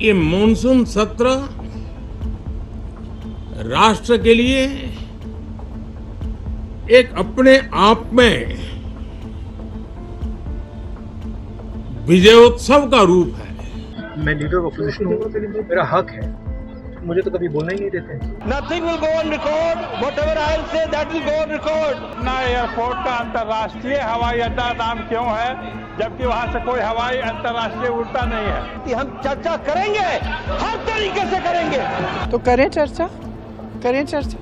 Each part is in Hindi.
ये मॉनसून सत्र राष्ट्र के लिए एक अपने आप में विजयोत्सव का रूप है। मैं लीडर ऑफ अपोजिशन हूँ, मेरा हक है, मुझे तो कभी बोलना ही नहीं देते। Nothing will go on record. Whatever I'll say, that will go on record. Patna airport का अंतर्राष्ट्रीय हवाई अड्डा नाम क्यों है, जबकि वहां से कोई हवाई अंतर्राष्ट्रीय उड़ता नहीं है? कि हम चर्चा करेंगे, हर तरीके से करेंगे। तो करें चर्चा,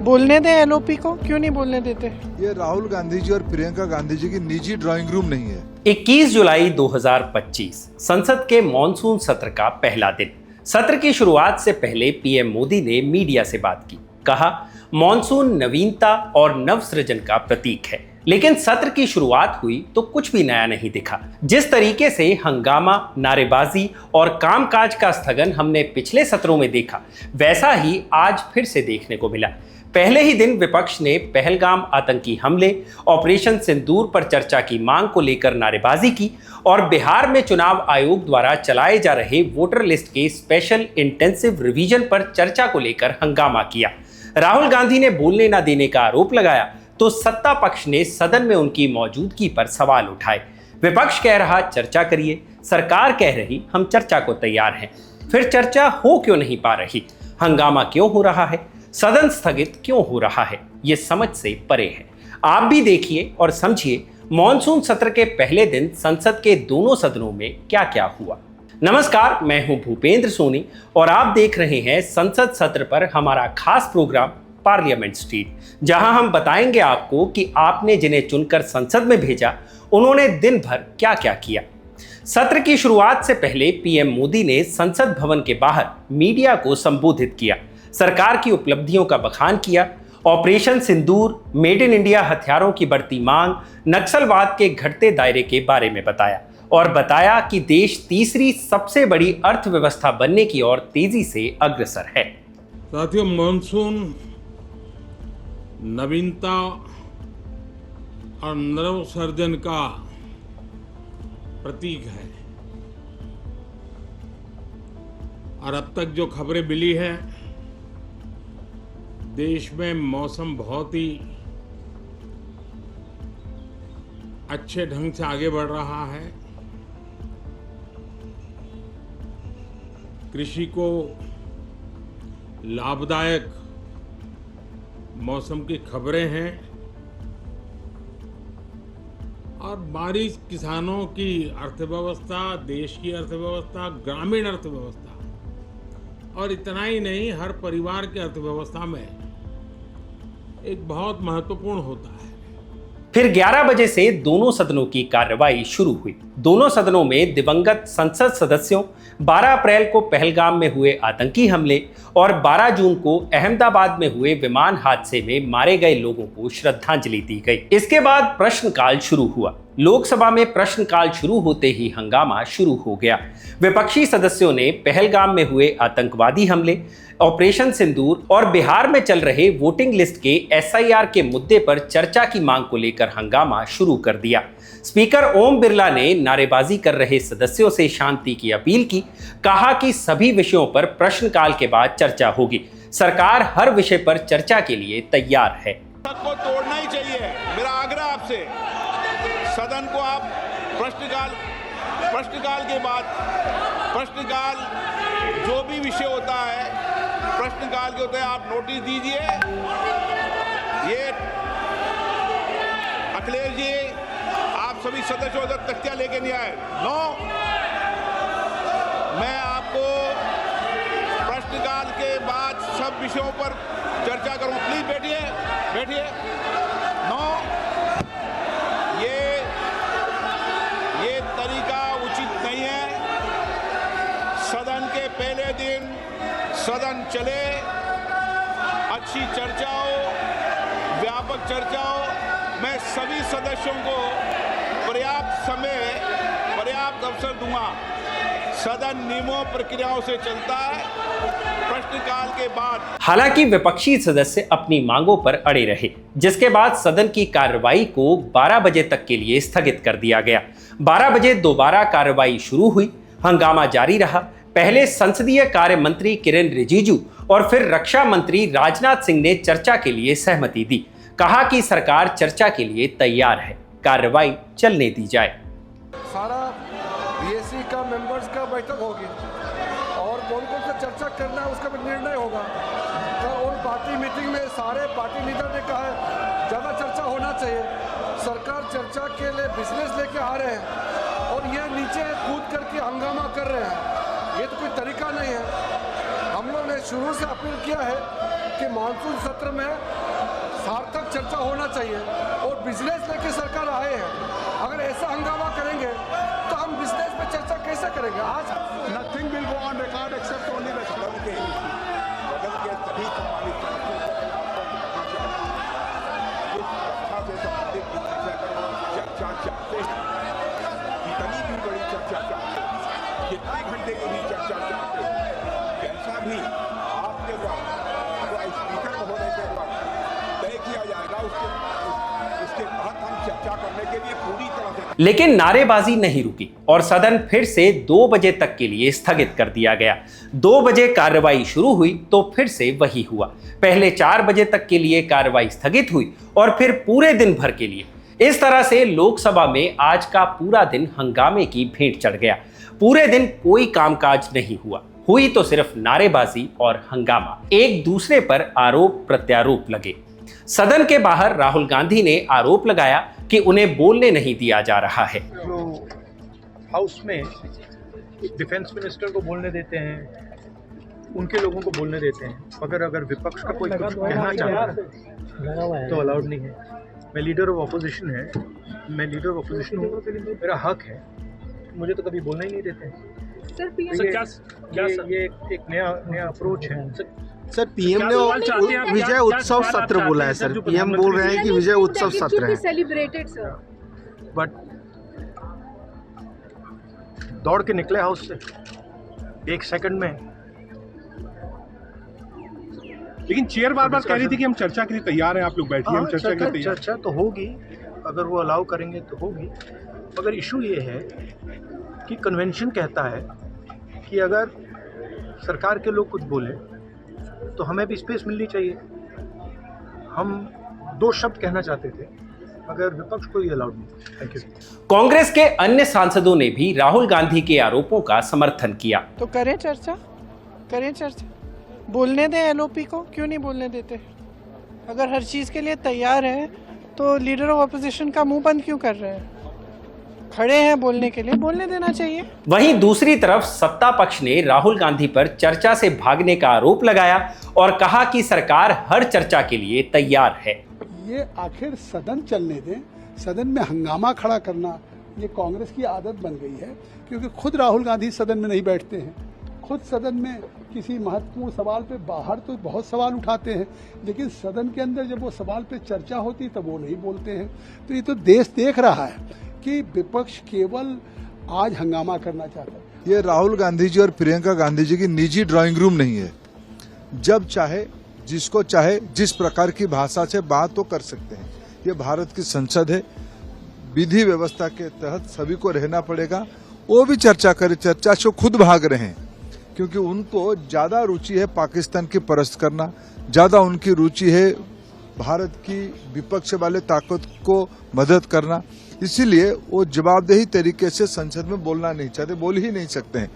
बोलने दें एलओपी को, क्यों नहीं बोलने देते? ये राहुल गांधी जी और प्रियंका गांधी जी की निजी ड्राइंग रूम नहीं है। 21 जुलाई 2025 संसद के मॉनसून सत्र का पहला दिन। सत्र की शुरुआत से पहले पीएम मोदी ने मीडिया से बात की। कहा, मॉनसून नवीनता और नवसृजन का प्रतीक है। लेकिन सत्र की शुरुआत हुई तो कुछ भी नया नहीं दिखा। जिस तरीके से हंगामा, नारेबाजी और कामकाज का स्थगन हमने पिछले सत्रों में देखा, वैसा ही आज फिर से देखने को मिला। पहले ही दिन विपक्ष ने पहलगाम आतंकी हमले, ऑपरेशन सिंदूर पर चर्चा की मांग को लेकर नारेबाजी की और बिहार में चुनाव आयोग द्वारा चलाए जा रहे वोटर लिस्ट के स्पेशल इंटेंसिव रिवीजन पर चर्चा को लेकर हंगामा किया। राहुल गांधी ने बोलने न देने का आरोप लगाया तो सत्ता पक्ष ने सदन में उनकी मौजूदगी पर सवाल उठाए। विपक्ष कह रहा चर्चा करिए, सरकार कह रही हम चर्चा को तैयार हैं। फिर चर्चा हो क्यों नहीं पा रही? हंगामा क्यों हो रहा है? सदन स्थगित क्यों हो रहा है? ये समझ से परे है। आप भी देखिए और समझिए मॉनसून सत्र के पहले दिन संसद के दोनों सदनों में क्या क्या हुआ। नमस्कार, मैं हूं भूपेंद्र सोनी और आप देख रहे हैं संसद सत्र पर हमारा खास प्रोग्राम पार्लियामेंट स्ट्रीट, जहां हम बताएंगे आपको कि आपने जिन्हें चुनकर संसद में भेजा, उन्होंने दिन भर क्या क्या किया। सत्र की शुरुआत से पहले पीएम मोदी ने संसद भवन के बाहर मीडिया को संबोधित किया, सरकार की उपलब्धियों का बखान किया, operation Sindoor, made in India हथियारों की बढ़ती मांग, नक्सलवाद के घटते दायरे के बारे में बताया और बताया कि देश तीसरी सबसे बड़ी अर्थव्यवस्था बनने की ओर तेजी से अग्रसर है। साथियों, मॉनसून नवीनता और नवसर्जन का प्रतीक है और अब तक जो खबरें मिली है, देश में मौसम बहुत ही अच्छे ढंग से आगे बढ़ रहा है। कृषि को लाभदायक मौसम की खबरें हैं और बारिश किसानों की अर्थव्यवस्था, देश की अर्थव्यवस्था, ग्रामीण अर्थव्यवस्था और इतना ही नहीं, हर परिवार की अर्थव्यवस्था में एक बहुत महत्वपूर्ण होता है। फिर 11 बजे से दोनों सदनों की कार्रवाई शुरू हुई। दोनों सदनों में दिवंगत संसद सदस्यों, 12 अप्रैल को पहलगाम में हुए आतंकी हमले और 12 जून को अहमदाबाद में हुए विमान हादसे में मारे गए लोगों को श्रद्धांजलि दी गई। इसके बाद प्रश्नकाल शुरू हुआ। लोकसभा में प्रश्नकाल शुरू होते ही हंगामा शुरू हो गया। विपक्षी सदस्यों ने पहलगाम में हुए आतंकवादी हमले, ऑपरेशन सिंदूर और बिहार में चल रहे वोटिंग लिस्ट के एसआईआर के मुद्दे पर चर्चा की मांग को लेकर हंगामा शुरू कर दिया। स्पीकर ओम बिरला ने नारेबाजी कर रहे सदस्यों से शांति की अपील की। कहा कि सभी विषयों पर प्रश्नकाल के बाद चर्चा होगी। सरकार हर विषय पर चर्चा के लिए तैयार है। सदन को तोड़ना ही चाहिए। मेरा आग्रह आपसे, सदन को आप प्रश्नकाल के बाद जो भी विषय होता है, प्रश्नकाल के होते हैं, आप नोटिस दीजिए। ये अखिलेश जी, आप सभी सदस्यों उधर तख्तियां लेके नहीं आए। नो, मैं आपको प्रश्नकाल के बाद सब विषयों पर चर्चा करूं। प्लीज बैठिए। नो, ये तरीका उचित नहीं है। सदन के पहले दिन सदन चले, अच्छी चर्चा हो, व्यापक चर्चा हो। मैं सभी सदस्यों को पर्याप्त समय, पर्याप्त अवसर दूंगा। सदन नियमों प्रक्रियाओं से चलता है। प्रश्नकाल के बाद हालांकि विपक्षी सदस्य अपनी मांगों पर अड़े रहे, जिसके बाद सदन की कार्रवाई को 12 बजे तक के लिए स्थगित कर दिया गया। 12 बजे दोबारा कार्रवाई शुरू हुई। हंगामा जारी रहा। पहले संसदीय कार्य मंत्री किरेन रिजिजू और फिर रक्षा मंत्री राजनाथ सिंह ने चर्चा के लिए सहमति दी। कहा कि सरकार चर्चा के लिए तैयार है, कार्रवाई चलने दी जाए। सारा बीएससी का मेंबर्स का बैठक होगी और कौन कौन सा चर्चा करना है उसका भी निर्णय होगा। तो उन पार्टी मीटिंग में सारे पार्टी लीडर ने कहा है ज़्यादा चर्चा होना चाहिए। सरकार चर्चा के लिए बिजनेस लेके आ रहे हैं और ये नीचे कूद करके हंगामा कर रहे हैं, ये तो कोई तरीका नहीं है। हम लोग ने शुरू से अपील किया है कि मानसून सत्र में सार्थक चर्चा होना चाहिए और बिजनेस लेके सरकार आए हैं। अगर ऐसा हंगामा करेंगे तो हम बिजनेस पे चर्चा कैसे करेंगे? आज nothing will go on record except only the सदन के सभी सम्मानित चर्चा चाहते हैं, कितनी भी बड़ी चर्चा चाहते हैं, कितने घंटे की भी चर्चा चाहते हैं, जैसा भी आपके द्वारा स्पीकर महोदय के द्वारा तय किया जाएगा उसके तहत हम चर्चा करने के लिए पूरी तरह से। लेकिन नारेबाजी नहीं रुकी और सदन फिर से 2 बजे तक के लिए स्थगित कर दिया गया। 2 बजे कार्रवाई शुरू हुई तो फिर से वही हुआ। पहले 4 बजे तक के लिए कार्रवाई स्थगित हुई और फिर पूरे दिन भर के लिए। इस तरह से लोकसभा में आज का पूरा दिन हंगामे की भेंट चढ़ गया। पूरे दिन कोई कामकाज नहीं हुआ, हुई तो सिर्फ नारेबाजी और हंगामा। एक दूसरे पर आरोप प्रत्यारोप लगे। सदन के बाहर राहुल गांधी ने आरोप लगाया कि उन्हें बोलने नहीं दिया जा रहा है। जो हाउस में डिफेंस मिनिस्टर को बोलने देते हैं, उनके लोगों को बोलने देते हैं, मगर अगर विपक्ष का कोई कुछ कहना चाहता है तो अलाउड नहीं है। मैं लीडर ऑफ अपोजिशन हूँ, मेरा हक है, मुझे तो कभी बोलना ही नहीं देते। ये एक नया अप्रोच है। सर पीएम ने विजय उत्सव सत्र बोला है। सर पीएम बोल रहे हैं कि विजय उत्सव सत्र है, सेलिब्रेटेड सर। बट दौड़ के निकले हाउस से 1 सेकंड में। लेकिन चेयर बार बार कह रही थी कि हम चर्चा के लिए तैयार हैं, आप लोग बैठिए, हम चर्चा के लिए तैयार। चर्चा तो होगी, अगर वो अलाउ करेंगे तो होगी, मगर इशू ये है कि कन्वेंशन कहता है कि अगर सरकार के लोग कुछ बोले तो हमें भी स्पेस मिलनी चाहिए। हम 2 शब्द कहना चाहते थे, मगर विपक्ष को ये अलाउड नहीं। Thank you. कांग्रेस के अन्य सांसदों ने भी राहुल गांधी के आरोपों का समर्थन किया। तो करें चर्चा, बोलने दें एलओपी को, क्यों नहीं बोलने देते? अगर हर चीज़ के लिए तैयार है तो लीडर ऑफ अपोजिशन का मुंह बंद क्यों कर रहे हैं? खड़े हैं बोलने के लिए, बोलने देना चाहिए। वहीं दूसरी तरफ सत्ता पक्ष ने राहुल गांधी पर चर्चा से भागने का आरोप लगाया और कहा कि सरकार हर चर्चा के लिए तैयार है। ये आखिर सदन चलने दें, सदन में हंगामा खड़ा करना ये कांग्रेस की आदत बन गई है, क्योंकि खुद राहुल गांधी सदन में नहीं बैठते हैं। खुद सदन में किसी महत्वपूर्ण सवाल पे बाहर तो बहुत सवाल उठाते हैं, लेकिन सदन के अंदर जब वो सवाल पे चर्चा होती तब वो नहीं बोलते हैं। तो ये तो देश देख रहा है कि विपक्ष केवल आज हंगामा करना चाहता है। ये राहुल गांधी जी और प्रियंका गांधी जी की निजी ड्राइंग रूम नहीं है। जब चाहे, जिसको चाहे, जिस प्रकार की भाषा से बात तो कर सकते हैं। ये भारत की संसद है, विधि व्यवस्था के तहत सभी को रहना पड़ेगा। वो भी चर्चा करे, चर्चा से खुद भाग रहे हैं, क्योंकि उनको ज्यादा रुचि है पाकिस्तान की परस्त करना, ज्यादा उनकी रुचि है भारत की विपक्ष वाले ताकत को मदद करना। इसीलिए वो जवाबदेही तरीके से संसद में बोलना नहीं चाहते, बोल ही नहीं सकते हैं।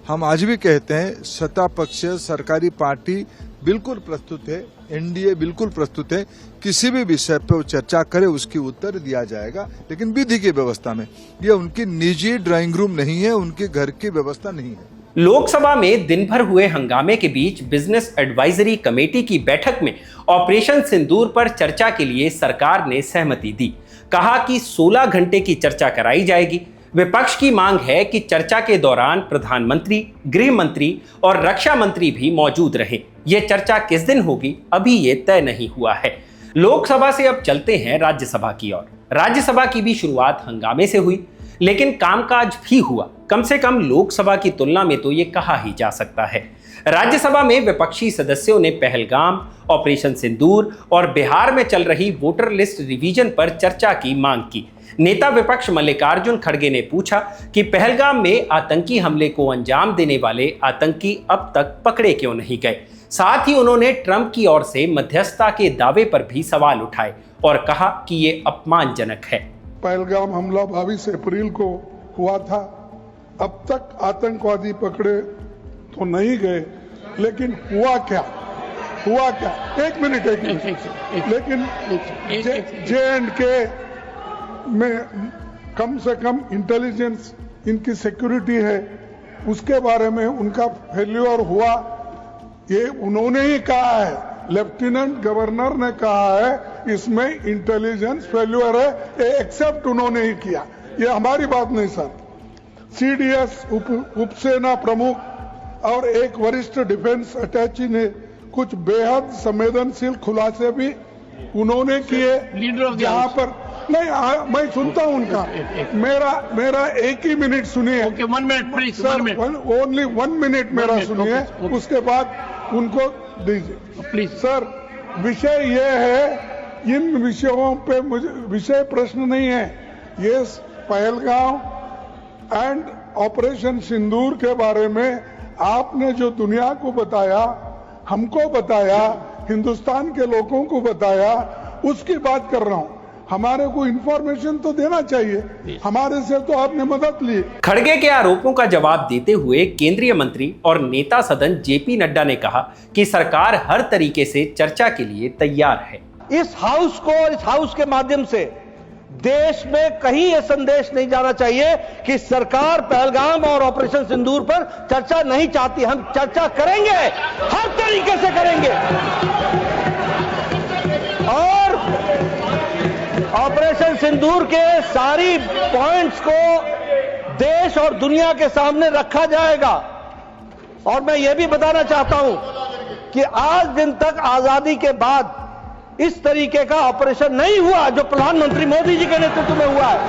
हम आज भी कहते हैं सत्ता पक्ष, सरकारी पार्टी बिल्कुल प्रस्तुत है, एनडीए बिल्कुल प्रस्तुत है, किसी भी विषय पर चर्चा करे उसकी उत्तर दिया जाएगा, लेकिन विधि की व्यवस्था में। ये उनकी निजी ड्राइंग रूम नहीं है, उनके घर की व्यवस्था नहीं है। लोकसभा में दिन भर हुए हंगामे के बीच बिजनेस एडवाइजरी कमेटी की बैठक में ऑपरेशन सिंदूर पर चर्चा के लिए सरकार ने सहमति दी। कहा कि 16 घंटे की चर्चा कराई जाएगी। विपक्ष की मांग है कि चर्चा के दौरान प्रधानमंत्री, गृह मंत्री और रक्षा मंत्री भी मौजूद रहें। ये चर्चा किस दिन होगी अभी ये तय नहीं हुआ है। लोकसभा से अब चलते हैं राज्यसभा की ओर। राज्यसभा की भी शुरुआत हंगामे से हुई, लेकिन कामकाज भी हुआ। कम से कम लोकसभा की तुलना में तो ये कहा ही जा सकता है। राज्यसभा में विपक्षी सदस्यों ने पहलगाम, ऑपरेशन सिंदूर और बिहार में चल रही वोटर लिस्ट रिवीजन पर चर्चा की मांग की, नेता विपक्ष मल्लिकार्जुन खड़गे ने पूछा कि पहलगाम में आतंकी हमले को अंजाम देने वाले आतंकी अब तक पकड़े क्यों नहीं गए। साथ ही उन्होंने ट्रंप की ओर से मध्यस्थता के दावे पर भी सवाल उठाए और कहा कि ये अपमानजनक है। पहलगाम हमला 22 अप्रैल को हुआ था, अब तक आतंकवादी पकड़े तो नहीं गए, लेकिन हुआ क्या? एक मिनट लेकिन J&K में कम से कम इंटेलिजेंस, इनकी सिक्योरिटी है, उसके बारे में उनका फेल्यूर हुआ, ये उन्होंने ही कहा है। लेफ्टिनेंट गवर्नर ने कहा है इसमें इंटेलिजेंस फेल्यूर है, ये एक्सेप्ट उन्होंने ही किया, ये हमारी बात नहीं सर। CDS उपसेना प्रमुख और एक वरिष्ठ डिफेंस अटैची ने कुछ बेहद संवेदनशील खुलासे भी उन्होंने किए, जहां पर नहीं मैं सुनता हूं उनका, मेरा एक ही मिनट सुनिए। ओनली 1 मिनट मेरा सुनिए, उसके बाद उनको दीजिए प्लीज। सर, विषय ये है, इन विषयों पे मुझे विषय प्रश्न नहीं है, ये पहलगाम एंड ऑपरेशन सिंदूर के बारे में आपने जो दुनिया को बताया, हमको बताया, हिंदुस्तान के लोगों को बताया, उसकी बात कर रहा हूं। हमारे को इंफॉर्मेशन तो देना चाहिए, हमारे से तो आपने मदद ली। खड़गे के आरोपों का जवाब देते हुए केंद्रीय मंत्री और नेता सदन जेपी नड्डा ने कहा कि सरकार हर तरीके से चर्चा के लिए तैयार है। इस हाउस को और इस हाउस के माध्यम से देश में कहीं यह संदेश नहीं जाना चाहिए कि सरकार पहलगाम और ऑपरेशन सिंदूर पर चर्चा नहीं चाहती। हम चर्चा करेंगे, हर तरीके से करेंगे, और ऑपरेशन सिंदूर के सारी पॉइंट्स को देश और दुनिया के सामने रखा जाएगा। और मैं यह भी बताना चाहता हूं कि आज दिन तक आजादी के बाद इस तरीके का ऑपरेशन नहीं हुआ जो प्रधानमंत्री मोदी जी के नेतृत्व में हुआ है।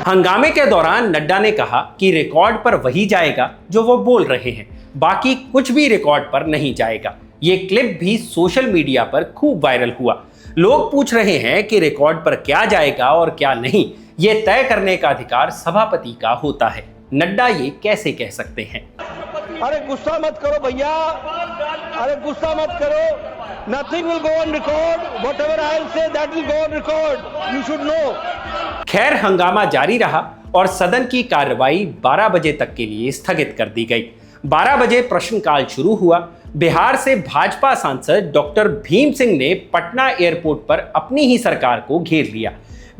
हंगामे के दौरान नड्डा ने कहा कि रिकॉर्ड पर वही जाएगा जो वो बोल रहे हैं, बाकी कुछ भी रिकॉर्ड पर नहीं जाएगा। ये क्लिप भी सोशल मीडिया पर खूब वायरल हुआ। लोग पूछ रहे हैं कि रिकॉर्ड पर क्या जाएगा और क्या नहीं, ये तय करने का अधिकार सभापति का होता है। नड्डा ये कैसे कह सकते हैं? अरे गुस्सा मत करो भैया, अरे गुस्सा मत करो। Nothing will go on record. Whatever I'll say, that will go on record. You should know. खैर, हंगामा जारी रहा और सदन की कार्रवाई 12 बजे तक के लिए स्थगित कर दी गई। 12 बजे प्रश्नकाल शुरू हुआ। बिहार से भाजपा सांसद डॉक्टर भीम सिंह ने पटना एयरपोर्ट पर अपनी ही सरकार को घेर लिया।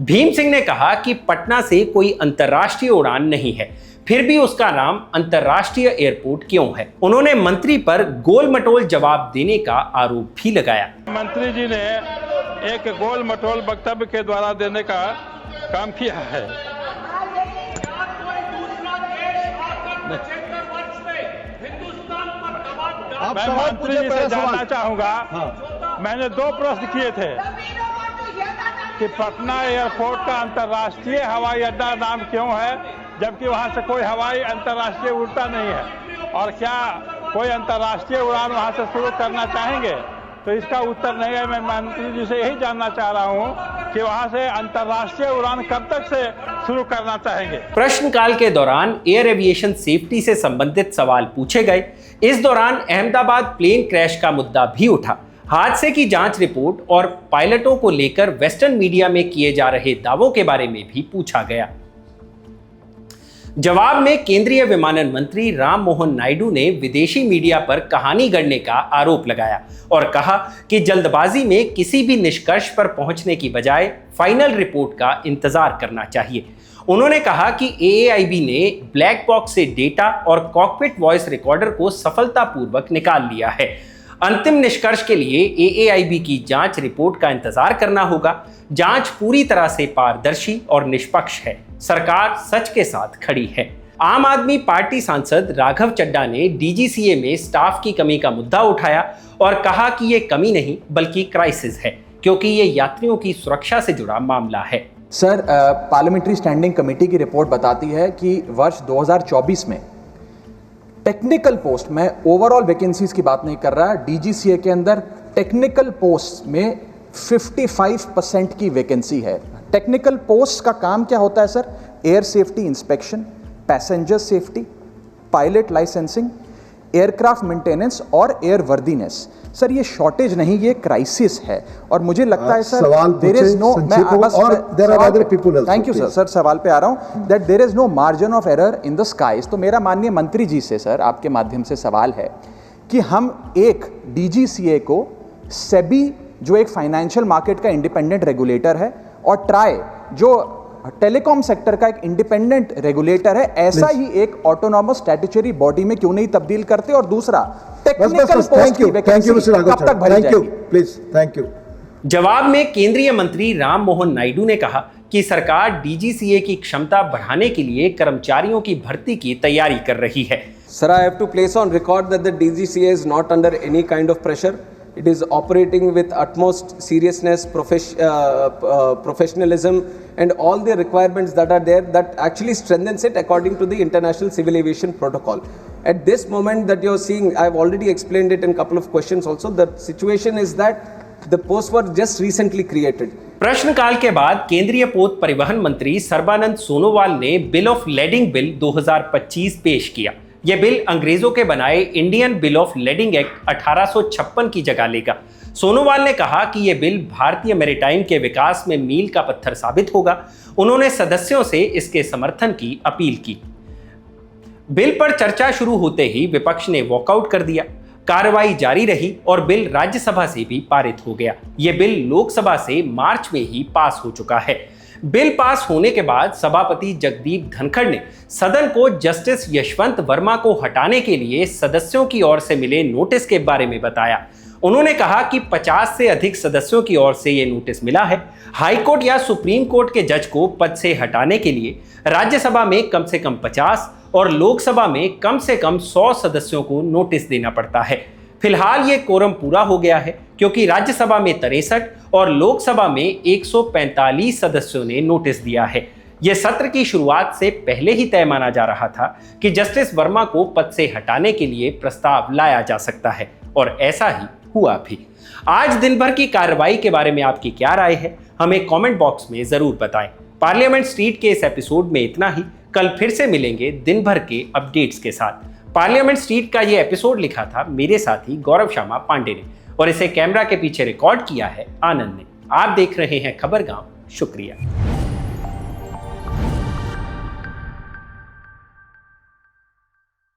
भीम सिंह ने कहा कि पटना से कोई अंतर्राष्ट्रीय उड़ान नहीं है, फिर भी उसका नाम अंतर्राष्ट्रीय एयरपोर्ट क्यों है? उन्होंने मंत्री पर गोल मटोल जवाब देने का आरोप भी लगाया। मंत्री जी ने एक गोल मटोल वक्तव्य के द्वारा देने का काम किया है। मैं मंत्री जी से जानना चाहूंगा, मैंने 2 प्रश्न किए थे कि पटना एयरपोर्ट का अंतर्राष्ट्रीय हवाई अड्डा नाम क्यों है, जबकि वहां से कोई हवाई अंतर्राष्ट्रीय उड़ता नहीं है, और क्या कोई अंतर्राष्ट्रीय उड़ान वहां से शुरू करना चाहेंगे? तो इसका उत्तर नहीं है। मैं मंत्री जी से यही जानना चाह रहा हूं कि वहां से अंतर्राष्ट्रीय उड़ान कब तक से शुरू करना चाहेंगे। प्रश्नकाल के दौरान एयर एविएशन सेफ्टी से संबंधित सवाल पूछे गए। इस दौरान अहमदाबाद प्लेन क्रैश का मुद्दा भी उठा। हादसे की जांच रिपोर्ट और पायलटों को लेकर वेस्टर्न मीडिया में किए जा रहे दावों के बारे में भी पूछा गया। जवाब में केंद्रीय विमानन मंत्री राम मोहन नायडू ने विदेशी मीडिया पर कहानी गढ़ने का आरोप लगाया और कहा कि जल्दबाजी में किसी भी निष्कर्ष पर पहुंचने की बजाय फाइनल रिपोर्ट का इंतजार करना चाहिए। उन्होंने कहा कि AAIB ने ब्लैक बॉक्स से डेटा और कॉकपिट वॉइस रिकॉर्डर को सफलतापूर्वक निकाल लिया है। अंतिम निष्कर्ष के लिए AAIB की जांच रिपोर्ट का इंतजार करना होगा। जांच पूरी तरह से पारदर्शी और निष्पक्ष है। सरकार सच के साथ खड़ी है। आम आदमी पार्टी सांसद राघव चड्ढा ने DGCA में स्टाफ की कमी का मुद्दा उठाया और कहा कि ये कमी नहीं बल्कि क्राइसिस है, क्योंकि ये यात्रियों की सुरक्षा से जुड़ा मामला है। सर, पार्लियामेंट्री स्टैंडिंग कमेटी की रिपोर्ट बताती है कि वर्ष 2024 में टेक्निकल पोस्ट में ओवरऑल वैकेंसीज की बात नहीं कर रहा, DGCA के अंदर टेक्निकल पोस्ट में 55% की वैकेंसी है। टेक्निकल पोस्ट का काम क्या होता है sir? Air safety inspection, passenger safety, pilot licensing, aircraft maintenance और एयर वर्दीनेस। सर ये शॉर्टेज नहीं, ये क्राइसिस है। और मुझे लगता है sir there is no, thank you sir, सवाल पे आ रहा हूं, that there is no margin of error in the skies. तो मेरा माननीय मंत्री जी से सर आपके माध्यम से सवाल है कि हम एक डीजीसीए को, सेबी जो एक फाइनेंशियल मार्केट का इंडिपेंडेंट रेगुलेटर है, और ट्राई जो टेलीकॉम सेक्टर का एक इंडिपेंडेंट रेगुलेटर है, ऐसा ही एक ऑटोनॉमस स्टैट्यूटरी बॉडी में क्यों नहीं तब्दील करते? और दूसरा टेक्निकल पोस्ट की वैकेंसी कब तक भरी जाएगी? Please, thank you. जवाब में केंद्रीय मंत्री राम मोहन नायडू ने कहा कि सरकार डीजीसीए की क्षमता बढ़ाने के लिए कर्मचारियों की भर्ती की तैयारी कर रही है। Sir, I have to place on record that the DGCA is not under any kind of pressure. It is operating with utmost seriousness, professionalism, and all the requirements that are there that actually strengthens it according to the International Civil Aviation Protocol. At this moment that you're seeing, I've already explained it in a couple of questions also. The situation is that the posts were just recently created. प्रश्नकाल के बाद केंद्रीय पोत परिवहन मंत्री सर्बानंद सोनोवाल ने बिल ऑफ लेडिंग बिल 2025 पेश किया। यह बिल अंग्रेजों के बनाए Indian bill of lading act 1856 की जगह लेगा। सोनोवाल ने कहा कि यह बिल भारतीय मैरीटाइम के विकास में मील का पत्थर साबित होगा। उन्होंने सदस्यों से इसके समर्थन की अपील की। बिल पर चर्चा शुरू होते ही विपक्ष ने वॉकआउट कर दिया। कार्रवाई जारी रही और बिल राज्यसभा से भी पारित हो गया। यह बिल लोकसभा से मार्च में ही पास हो चुका है। बिल पास होने के बाद सभापति जगदीप धनखड़ ने सदन को जस्टिस यशवंत वर्मा को हटाने के लिए सदस्यों की ओर से मिले नोटिस के बारे में बताया। उन्होंने कहा कि 50 से अधिक सदस्यों की ओर से यह नोटिस मिला है। हाईकोर्ट या सुप्रीम कोर्ट के जज को पद से हटाने के लिए राज्यसभा में कम से कम 50 और लोकसभा में कम से कम 100 सदस्यों को नोटिस देना पड़ता है। फिलहाल ये कोरम पूरा हो गया है क्योंकि राज्यसभा में 63 और लोकसभा में 145 सदस्यों ने नोटिस दिया है। यह सत्र की शुरुआत से पहले ही तय माना जा रहा था कि जस्टिस वर्मा को पद से हटाने के लिए प्रस्ताव लाया जा सकता है और ऐसा ही हुआ भी। आज दिन भर की कार्रवाई के बारे में आपकी क्या राय है, हमें कमेंट बॉक्स में जरूर बताएं। पार्लियामेंट स्ट्रीट के इस एपिसोड में इतना ही। कल फिर से मिलेंगे दिन भर के अपडेट्स के साथ। पार्लियामेंट स्ट्रीट का यह एपिसोड लिखा था मेरे साथी गौरव शर्मा पांडे ने और इसे कैमरा के पीछे रिकॉर्ड किया है आनंद ने। आप देख रहे हैं खबर गांव। शुक्रिया।